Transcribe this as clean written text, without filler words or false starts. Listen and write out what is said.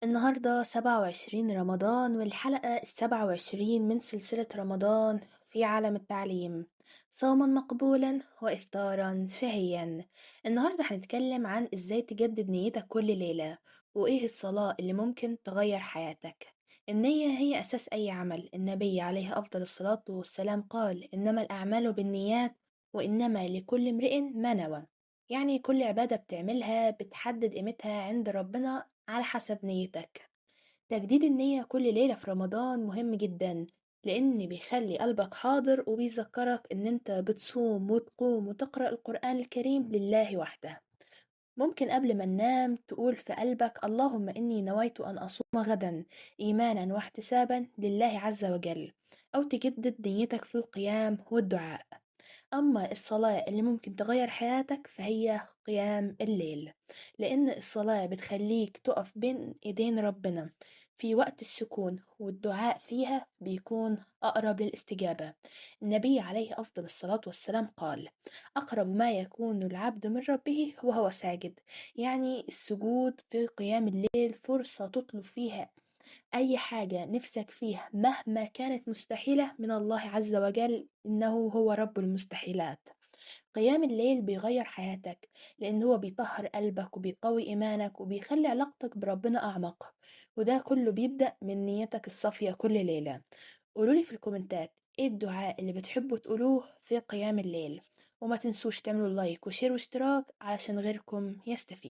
النهاردة 27 رمضان والحلقة ال27 من سلسلة رمضان في عالم التعليم، صوما مقبولا وإفطارا شهيا. النهاردة هنتكلم عن إزاي تجدد نيتك كل ليلة، وإيه الصلاة اللي ممكن تغير حياتك. النية هي أساس أي عمل. النبي عليه أفضل الصلاة والسلام قال: إنما الأعمال بالنيات وإنما لكل امرئ ما نوى. يعني كل عبادة بتعملها بتحدد قيمتها عند ربنا على حسب نيتك. تجديد النية كل ليلة في رمضان مهم جدا، لأن بيخلي قلبك حاضر وبيذكرك إن أنت بتصوم وتقوم وتقرأ القرآن الكريم لله وحده. ممكن قبل ما ننام تقول في قلبك: اللهم إني نويت أن أصوم غدا إيمانا واحتسابا لله عز وجل. أو تجدد نيتك في القيام والدعاء. أما الصلاة اللي ممكن تغير حياتك فهي قيام الليل، لأن الصلاة بتخليك تقف بين إيدين ربنا في وقت السكون، والدعاء فيها بيكون أقرب للاستجابة. النبي عليه أفضل الصلاة والسلام قال: أقرب ما يكون العبد من ربه وهو ساجد. يعني السجود في قيام الليل فرصة تطلب فيها أي حاجة نفسك فيها مهما كانت مستحيلة من الله عز وجل، إنه هو رب المستحيلات. قيام الليل بيغير حياتك، لأن هو بيطهر قلبك وبيقوي إيمانك وبيخلي علاقتك بربنا أعمق. وده كله بيبدأ من نيتك الصافية كل ليلة. قولولي في الكومنتات ايه الدعاء اللي بتحبوا تقولوه في قيام الليل، وما تنسوش تعملوا لايك وشير واشتراك علشان غيركم يستفيد.